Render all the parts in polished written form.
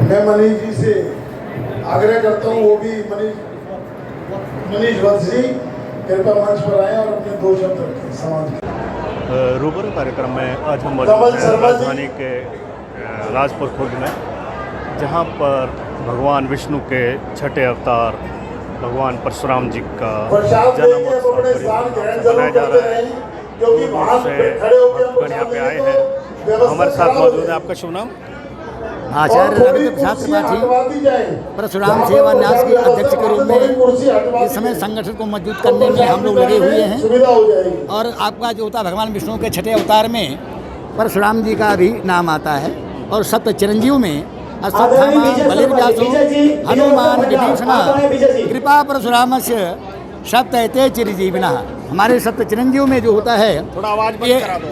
मैं मनीष जी से आग्रह करता हूँ, वो भी मनीष वत्स जी कृपया मंच पर आए और अपने दो शब्द रखें समाज के। रूबरू कार्यक्रम में आज हम मौजूद हैं राजधानी के राजपुर खुर्द में, जहाँ पर भगवान विष्णु के छठे अवतार भगवान परशुराम जी का जन्म मनाया जा रहा है। भक्तगण यहाँ पे आए हैं। हमारे साथ मौजूद है, आपका शुभ नाम? आचार्य रविंद्र प्रसाद त्रिपाठी परशुराम सेवा न्यास के अध्यक्ष के रूप में इस समय संगठन को मजबूत करने में हम लोग लगे हुए हैं। और आपका जो होता है भगवान विष्णु के छठे अवतार में परशुराम जी का भी नाम आता है, और सप्त चिरंजीव में अश्वत्थामा बलिर्व्यासो हनुमान विभीषणा कृपा परशुरामस्य सप्तैते चिरजीविना। हमारे सप्त चिरंजीव में जो होता है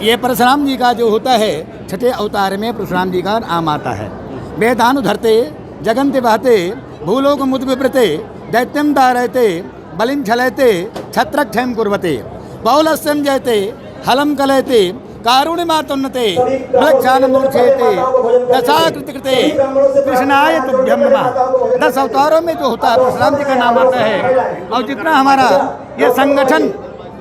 ये परशुराम जी का जो होता है छठे अवतार में परशुराम जी का नाम आता है। वेदानु धरते जगन्ति बहते भूलोक मुद्विवृते दैत्यम दारयते बलिम छलयते छत्रक्षयम कुर्वते बहुलस्यम जयते हलम कलयते कारुणिमातुन्नते मृक्षानमूर्छेते दशाकृतिकृते कृष्णाय तुभ्यं नमः। 10 अवतारों में जो होता है परशुराम जी का नाम आता है। और जितना हमारा ये संगठन,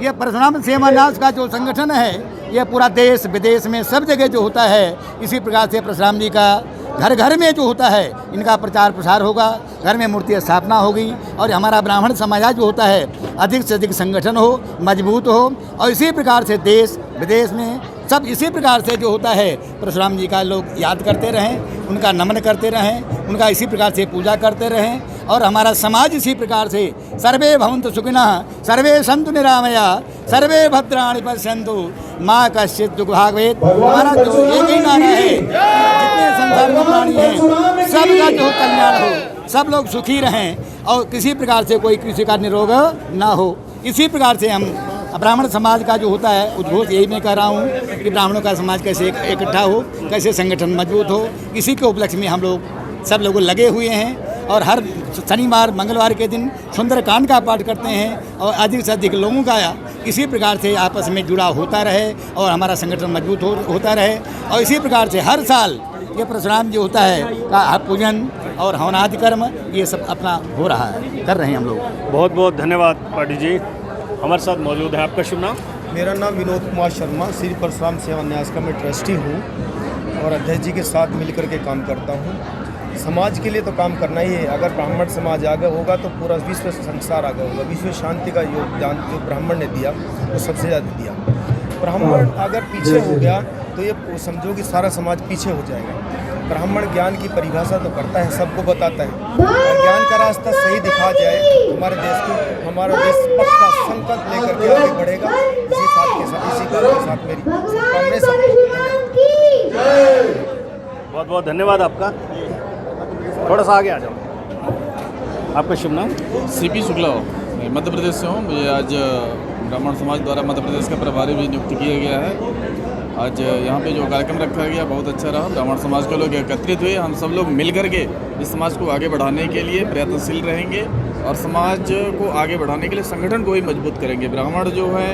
ये परशुराम सेवा न्यास का जो संगठन है, ये पूरा देश विदेश में सब जगह जो होता है, इसी प्रकार से परशुराम जी का घर घर में जो होता है इनका प्रचार प्रसार होगा, घर में मूर्ति स्थापना होगी, और हमारा ब्राह्मण समाज जो होता है अधिक से अधिक संगठन हो, मजबूत हो, और इसी प्रकार से देश विदेश में सब इसी प्रकार से जो होता है परशुराम जी का लोग याद करते रहें, उनका नमन करते रहें, उनका इसी प्रकार से पूजा करते रहें। और हमारा समाज इसी प्रकार से सर्वे भवन्तु सुखिनः सर्वे सन्तु निरामया सर्वे भद्राणि पश्यन्तु माँ कश्चित् दुःखभाग् भवेत्। हमारा जो एक ही नारा है, जितने संसार में प्राणी हैं सबका जो कल्याण हो, सब लोग सुखी रहें और किसी प्रकार से कोई किसी का निरोग ना हो। इसी प्रकार से हम ब्राह्मण समाज का जो होता है उद्घोष यही मैं कर रहा हूँ कि ब्राह्मणों का समाज कैसे इकट्ठा हो, कैसे संगठन मजबूत हो। इसी के उपलक्ष्य में हम लोग सब लोग लगे हुए हैं, और हर शनिवार मंगलवार के दिन सुंदरकांड का पाठ करते हैं, और अधिक से अधिक लोगों का इसी प्रकार से आपस में जुड़ा होता रहे और हमारा संगठन मजबूत होता रहे। और इसी प्रकार से हर साल ये परशुराम जो होता है का पूजन और हवनादि कर्म ये सब अपना हो रहा है, कर रहे हैं हम लोग। बहुत बहुत धन्यवाद पाठी जी। हमारे साथ मौजूद है, आपका शुभ नाम? मेरा नाम विनोद कुमार शर्मा, श्री परशुराम सेवा न्यास का मैं ट्रस्टी हूँ और अध्यक्ष जी के साथ मिलकर के काम करता हूँ। समाज के लिए तो काम करना ही है। अगर ब्राह्मण समाज आगे होगा तो पूरा विश्व संसार आगे होगा। विश्व शांति का योगदान जो ब्राह्मण ने दिया वो सबसे ज़्यादा दिया। ब्राह्मण अगर पीछे हो गया तो ये समझो कि सारा समाज पीछे हो जाएगा। ब्राह्मण ज्ञान की परिभाषा तो करता है, सबको बताता है, और ज्ञान का रास्ता सही दिखा जाए हमारा देश पक्का संकल्प लेकर के आगे बढ़ेगा। इसी के साथ मेरी शुभकामनाएं सबको। बहुत बहुत धन्यवाद आपका। थोड़ा सा आगे आ जाओ। आपका शुभ नाम? सीपी शुक्ला, मध्य प्रदेश से हूँ। मुझे आज ब्राह्मण समाज द्वारा मध्य प्रदेश का प्रभारी भी नियुक्त किया गया है। आज यहाँ पे जो कार्यक्रम रखा गया बहुत अच्छा रहा। ब्राह्मण समाज के लोग एकत्रित हुए, हम सब लोग मिल करके इस समाज को आगे बढ़ाने के लिए प्रयत्नशील रहेंगे और समाज को आगे बढ़ाने के लिए संगठन को ही मजबूत करेंगे। ब्राह्मण जो है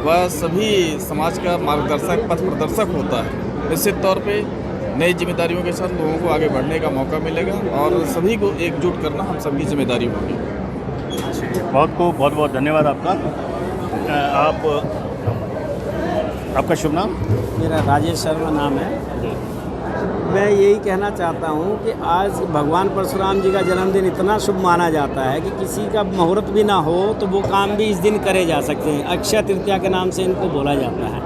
वह सभी समाज का मार्गदर्शक, पथ प्रदर्शक होता है। निश्चित तौर पे नई जिम्मेदारियों के साथ लोगों को आगे बढ़ने का मौका मिलेगा और सभी को एकजुट करना हम सबकी जिम्मेदारी होगी। बहुत बहुत धन्यवाद आपका। आपका शुभ नाम? मेरा राजेश शर्मा नाम है। मैं यही कहना चाहता हूँ कि आज भगवान परशुराम जी का जन्मदिन इतना शुभ माना जाता है कि किसी का मुहूर्त भी ना हो तो वो काम भी इस दिन करे जा सकते हैं। अक्षय तृतीया के नाम से इनको बोला जाता है।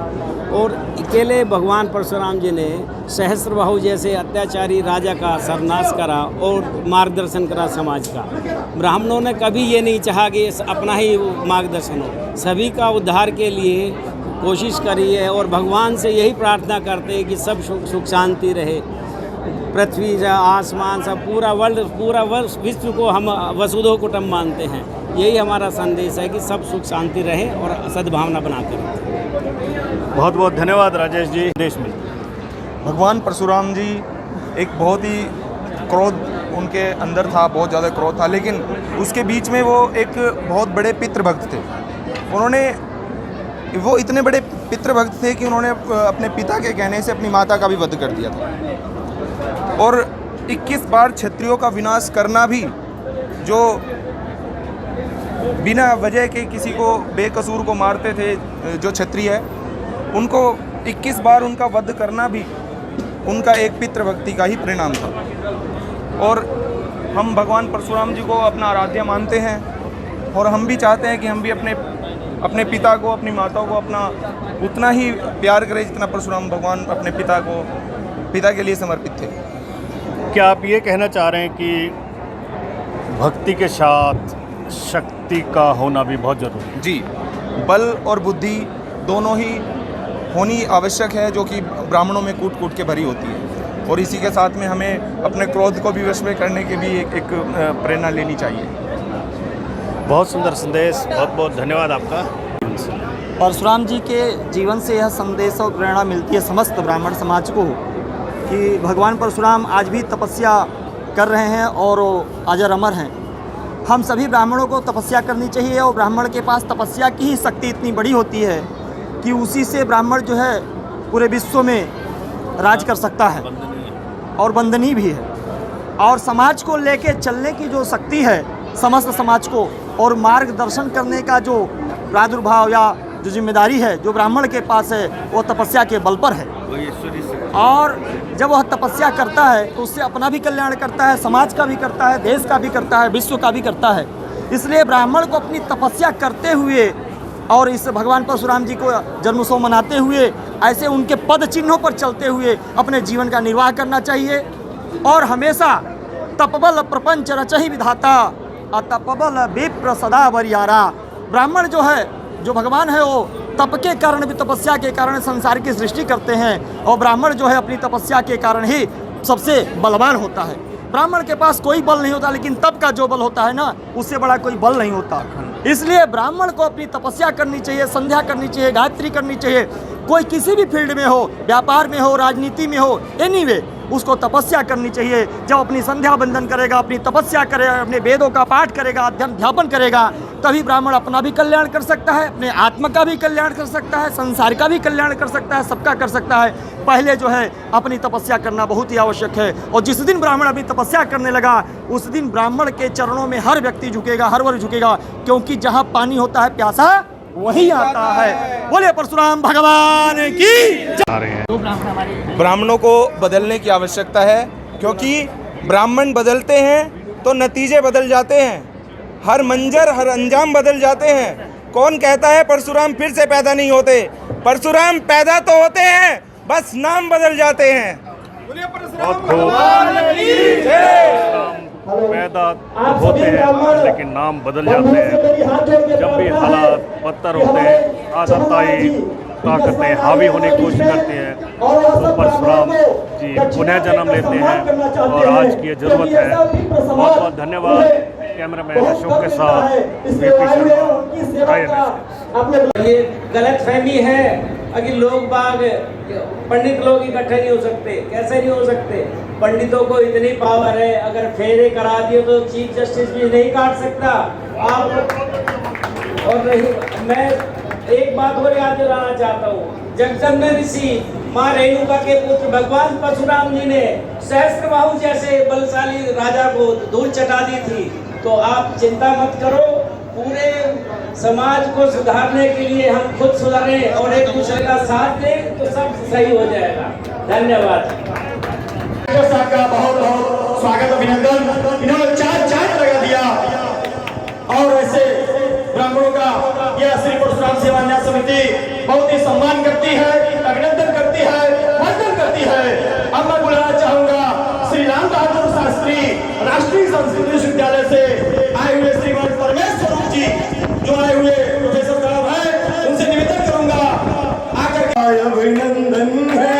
और अकेले भगवान परशुराम जी ने सहस्त्रबाहु जैसे अत्याचारी राजा का सर्वनाश करा और मार्गदर्शन करा समाज का। ब्राह्मणों ने कभी ये नहीं चाहा कि अपना ही मार्गदर्शन हो, सभी का उद्धार के लिए कोशिश करी है और भगवान से यही प्रार्थना करते हैं कि सब सुख शांति रहे। पृथ्वी आसमान सब पूरा विश्व को हम वसुधो कुटुंब मानते हैं। यही हमारा संदेश है कि सब सुख शांति रहे और सद्भावना बनाकर रखें। बहुत बहुत धन्यवाद राजेश जी। देश में भगवान परशुराम जी एक बहुत ही क्रोध उनके अंदर था, बहुत ज़्यादा क्रोध था, लेकिन उसके बीच में वो एक बहुत बड़े पितृभक्त थे। वो इतने बड़े पितृभक्त थे कि उन्होंने अपने पिता के कहने से अपनी माता का भी वध कर दिया था। और 21 बार क्षत्रियों का विनाश करना भी, जो बिना वजह के किसी को बेकसूर को मारते थे जो क्षत्रिय है, उनको 21 बार उनका वध करना भी उनका एक पितृभक्ति का ही परिणाम था। और हम भगवान परशुराम जी को अपना आराध्य मानते हैं और हम भी चाहते हैं कि हम भी अपने पिता को, अपनी माता को अपना उतना ही प्यार करें जितना परशुराम भगवान अपने पिता के लिए समर्पित थे। क्या आप ये कहना चाह रहे हैं कि भक्ति के साथ शक्ति का होना भी बहुत ज़रूरी है? जी, बल और बुद्धि दोनों ही होनी आवश्यक है, जो कि ब्राह्मणों में कूट कूट के भरी होती है। और इसी के साथ में हमें अपने क्रोध को भी वश में करने की भी एक प्रेरणा लेनी चाहिए। बहुत सुंदर संदेश, बहुत बहुत धन्यवाद आपका। परशुराम जी के जीवन से यह संदेश और प्रेरणा मिलती है समस्त ब्राह्मण समाज को कि भगवान परशुराम आज भी तपस्या कर रहे हैं और अजर अमर हैं। हम सभी ब्राह्मणों को तपस्या करनी चाहिए और ब्राह्मण के पास तपस्या की ही शक्ति इतनी बड़ी होती है कि उसी से ब्राह्मण जो है पूरे विश्व में राज कर सकता है और वंदनीय भी है। और समाज को लेके चलने की जो शक्ति है समस्त समाज को, और मार्गदर्शन करने का जो प्रादुर्भाव या जो जिम्मेदारी है जो ब्राह्मण के पास है, वो तपस्या के बल पर है। और जब वह तपस्या करता है तो उससे अपना भी कल्याण करता है, समाज का भी करता है, देश का भी करता है, विश्व का भी करता है। इसलिए ब्राह्मण को अपनी तपस्या करते हुए और इस भगवान परशुराम जी को जन्मोत्सव मनाते हुए, ऐसे उनके पद चिन्हों पर चलते हुए अपने जीवन का निर्वाह करना चाहिए। और हमेशा तपबल प्रपंच रचहि विधाता अतपबल विप्र सदा वरियारा। ब्राह्मण जो है, जो भगवान है, वो तप के कारण भी, तपस्या के कारण संसार की सृष्टि करते हैं। और ब्राह्मण जो है अपनी तपस्या के कारण ही सबसे बलवान होता है। ब्राह्मण के पास कोई बल नहीं होता, लेकिन तप का जो बल होता है ना, उससे बड़ा कोई बल नहीं होता। इसलिए ब्राह्मण को अपनी तपस्या करनी चाहिए, संध्या करनी चाहिए, गायत्री करनी चाहिए। कोई किसी भी फील्ड में हो, व्यापार में हो, राजनीति में हो, एनीवे उसको तपस्या करनी चाहिए। जब अपनी संध्या बंदन करेगा, अपनी तपस्या करेगा, अपने वेदों का पाठ करेगा, अध्यापन करेगा, तभी ब्राह्मण अपना भी कल्याण कर सकता है, अपने आत्मा का भी कल्याण कर सकता है, संसार का भी कल्याण कर सकता है, सबका कर सकता है। पहले जो है अपनी तपस्या करना बहुत ही आवश्यक है। और जिस दिन ब्राह्मण अपनी तपस्या करने लगा, उस दिन ब्राह्मण के चरणों में हर व्यक्ति झुकेगा, हर वर्ग झुकेगा, क्योंकि जहाँ पानी होता है प्यासा वही आता है। बोले परशुराम भगवान की। ब्राह्मणों को बदलने की आवश्यकता है, क्योंकि ब्राह्मण बदलते हैं तो नतीजे बदल जाते हैं, हर मंजर हर अंजाम बदल जाते हैं। कौन कहता है परशुराम फिर से पैदा नहीं होते? परशुराम पैदा तो होते हैं, बस नाम बदल जाते हैं। पैदा होते हैं लेकिन नाम बदल जाते हैं। जब भी हालात बदतर होते हैं, आसक्ताई ताकतें हावी होने की कोशिश करती हैं, तो परशुराम जी पुनः जन्म लेते हैं और आज की ये ज़रूरत है। बहुत बहुत धन्यवाद। कैमरामैन अशोक के साथ VP शर्मा। ये गलत फहमी है कि लोग बाग, पंडित लोग इकट्ठे नहीं हो सकते। कैसे नहीं हो सकते? पंडितों को इतनी पावर है, अगर फेरे करा दिए तो चीफ जस्टिस भी नहीं काट सकता आप। और नहीं, मैं एक बात और याद दिलाना चाहता हूँ, जगदम्बा ऋषि माँ रेणुका के पुत्र भगवान परशुराम जी ने सहस्त्रबाहु जैसे बलशाली राजा को धूल चटा दी थी। तो आप चिंता मत करो, पूरे समाज को सुधारने के लिए हम खुद सुधारें और एक दूसरे का साथ दें तो सब सही हो जाएगा। धन्यवाद। का बहुत बहुत स्वागत, अभिनंदन। इन्होंने चार्ज लगा दिया और ऐसे ब्राह्मणों का यह श्री परशुराम सेवा न्यास समिति बहुत ही सम्मान करती है, अभिनंदन करती है, वंदन करती है। अब मैं बुलाना चाहूंगा श्री राम बहादुर शास्त्री राष्ट्रीय संस्कृत विश्वविद्यालय से आए हुए श्रीमान परमेश्वर जी, जो आए हुए प्रोफेसर साहब हैं, उनसे निवेदन करूंगा आकर अभिनंदन है।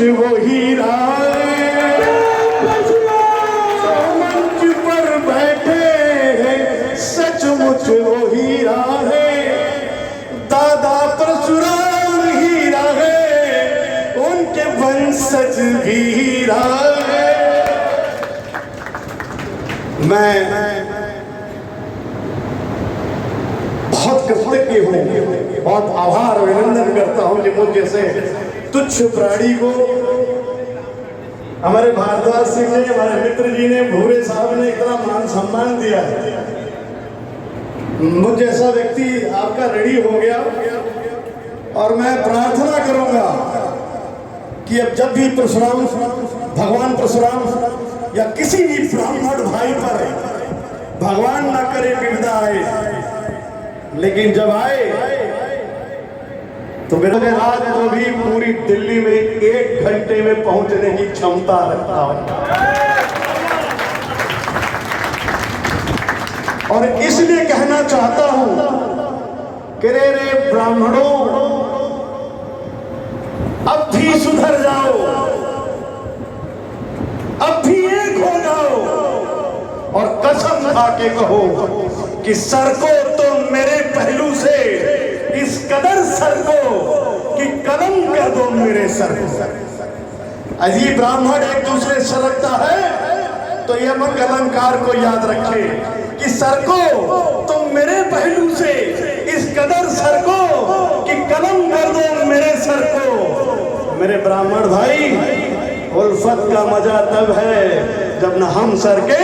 वो हीरा मैं बहुत कृतज्ञ हूँ, बहुत आभार अभिनंदन करता हूँ कि मुझ जैसे तुच्छ प्राणी को हमारे भारद्वाज सिंह ने, हमारे मित्र जी ने, भूरे साहब ने इतना मान सम्मान दिया है। मुझ जैसा व्यक्ति आपका ऋणी हो गया और मैं प्रार्थना करूंगा कि अब जब भी परशुराम, भगवान परशुराम या किसी भी ब्राह्मण भाई पर भगवान ना करे विपदा आए, लेकिन जब आए तो मेरे आज तो भी पूरी दिल्ली में 1 घंटे में पहुंचने की क्षमता रखता हूं। और इसलिए कहना चाहता हूं कि रे ब्राह्मणों, अब भी सुधर जाओ, अब भी एक हो जाओ और कसम खा के कहो कि सर को तो मेरे पहलू से इस कदर सर को कि कलम कर दो मेरे सर को। अजी ब्राह्मण एक दूसरे से लगता है तो यह मन अलंकार को याद रखे कि सर को तुम मेरे पहलू से इस कदर सर को कि कलम कर दो मेरे सर को। मेरे ब्राह्मण भाई, उल्फत का मजा तब है जब न हम सर के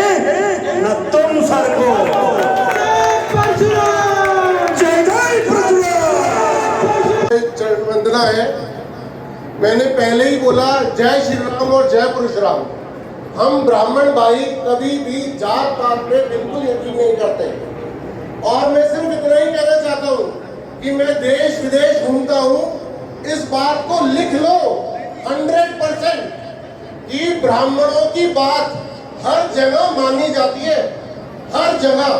न तुम सर को। वंदना है। मैंने पहले ही बोला जय श्री राम और जय परशुराम। हम ब्राह्मण भाई कभी भी जात पात पे बिल्कुल यकीन नहीं करते और मैं सिर्फ इतना ही कहना चाहता हूँ कि मैं देश विदेश घूमता हूँ, इस बात को लिख लो 100% कि ब्राह्मणों की बात हर जगह मानी जाती है, हर जगह।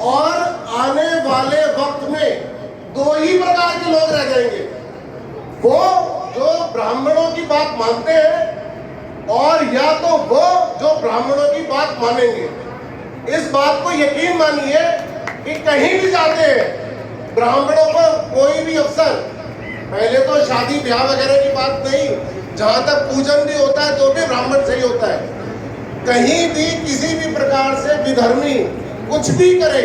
और आने वाले वक्त में 2 ही प्रकार के लोग रह जाएंगे, वो जो ब्राह्मणों की बात मानते हैं और या तो वो जो ब्राह्मणों की बात मानेंगे। इस बात को यकीन मानिए कि कहीं भी जाते हैं ब्राह्मणों को कोई भी अवसर, पहले तो शादी ब्याह वगैरह की बात नहीं, जहाँ तक पूजन भी होता है तो भी ब्राह्मण से ही होता है। कहीं भी किसी भी प्रकार से विधर्मी कुछ भी करे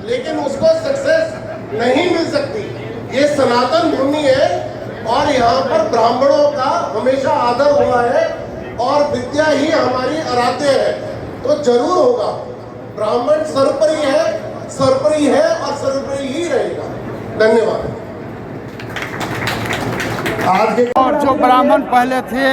लेकिन उसको सक्सेस नहीं मिल सकती। ये सनातन भूमि है और यहाँ पर ब्राह्मणों का हमेशा आदर हुआ है और विद्या ही हमारी आराध्य है, तो जरूर होगा। ब्राह्मण सर्वोपरि है, सर्वोपरि है और सर्वोपरि ही रहेगा। धन्यवाद। आज के और जो ब्राह्मण पहले थे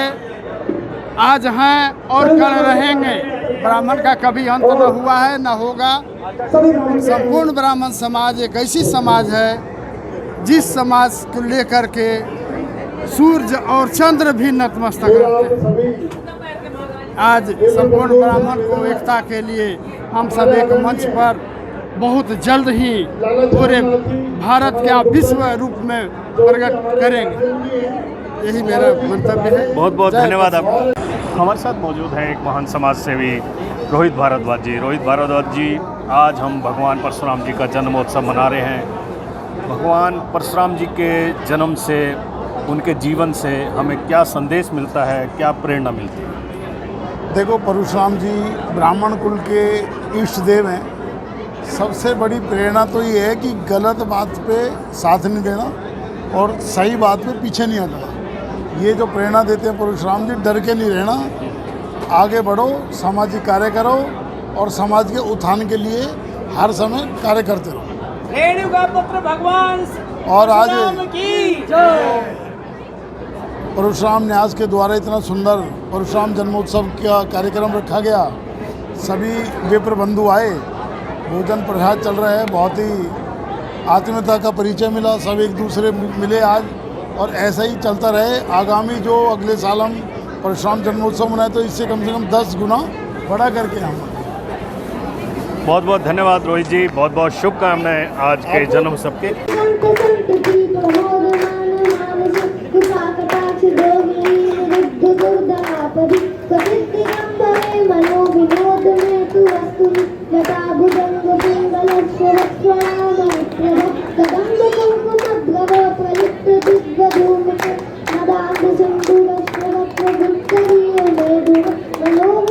आज हैं और कल रहेंगे। ब्राह्मण का कभी अंत न हुआ है न होगा। संपूर्ण ब्राह्मण समाज एक ऐसी समाज है जिस समाज को लेकर के सूर्य और चंद्र भी नतमस्तक रहते हैं। आज संपूर्ण ब्राह्मण को एकता के लिए हम सब एक मंच पर बहुत जल्द ही पूरे भारत के विश्व रूप में प्रकट करेंगे। यही मेरा मंतव्य है। बहुत बहुत धन्यवाद आपको। हमारे साथ मौजूद हैं एक महान समाज सेवी रोहित भारद्वाज जी। रोहित भारद्वाज जी, आज हम भगवान परशुराम जी का जन्मोत्सव मना रहे हैं। भगवान परशुराम जी के जन्म से, उनके जीवन से हमें क्या संदेश मिलता है, क्या प्रेरणा मिलती है? देखो, परशुराम जी ब्राह्मण कुल के इष्ट देव हैं। सबसे बड़ी प्रेरणा तो ये है कि गलत बात पे साथ नहीं देना और सही बात पे पीछे नहीं हटना। ये जो प्रेरणा देते हैं परशुराम जी, डर के नहीं रहना, आगे बढ़ो, सामाजिक कार्य करो और समाज के उत्थान के लिए हर समय कार्य करते रहो। रेणुका पुत्र भगवान और आज की जय। परशुराम न्यास के द्वारा इतना सुंदर परशुराम जन्मोत्सव का कार्यक्रम रखा गया। सभी विप्र बंधु आए, भोजन प्रसाद चल रहे हैं, बहुत ही आत्मीयता का परिचय मिला, सब एक दूसरे मिले आज और ऐसा ही चलता रहे। आगामी जो अगले साल हम परशुराम जन्मोत्सव मनाए तो इससे कम से कम 10 गुना बड़ा करके हम। बहुत बहुत धन्यवाद रोहित जी, बहुत बहुत शुभकामनाएं आज के जन्मोत्सव के। Hello,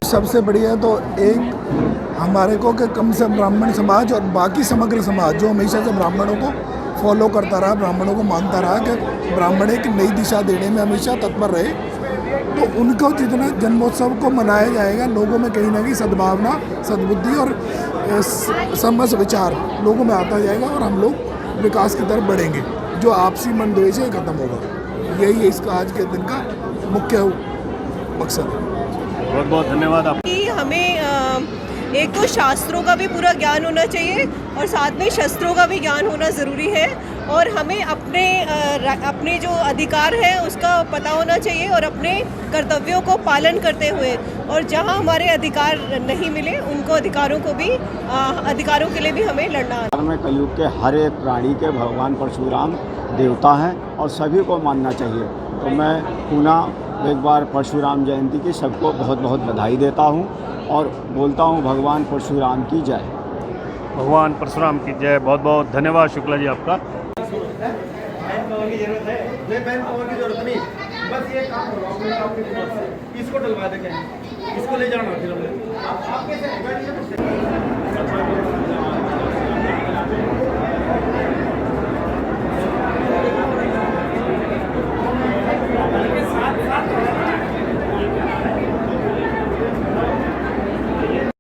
सबसे बढ़िया तो एक हमारे को कि कम से ब्राह्मण समाज और बाकी समग्र समाज जो हमेशा से ब्राह्मणों को फॉलो करता रहा, ब्राह्मणों को मानता रहा कि ब्राह्मण एक नई दिशा देने में हमेशा तत्पर रहे, तो उनको जितना जन्मोत्सव को मनाया जाएगा, लोगों में कहीं ना कहीं सद्भावना, सद्बुद्धि और समझ विचार लोगों में आता जाएगा और हम लोग विकास की तरफ बढ़ेंगे। जो आपसी मन द्वेष है खत्म होगा। यही है इसका आज के दिन का मुख्य मकसद है। बहुत बहुत धन्यवाद आप। हमें एक तो शास्त्रों का भी पूरा ज्ञान होना चाहिए और साथ में शस्त्रों का भी ज्ञान होना ज़रूरी है, और हमें अपने जो अधिकार है उसका पता होना चाहिए और अपने कर्तव्यों को पालन करते हुए, और जहां हमारे अधिकार नहीं मिले उनको अधिकारों के लिए भी हमें लड़ना। में कलयुग के हर एक प्राणी के भगवान परशुराम देवता हैं और सभी को मानना चाहिए। तो मैं पुनः एक बार परशुराम जयंती की सबको बहुत बहुत बधाई देता हूं और बोलता हूं भगवान परशुराम की जय। भगवान परशुराम की जय। बहुत बहुत धन्यवाद शुक्ला जी आपका। बस ये काम इसको डलवा देंगे, इसको ले जाना फिर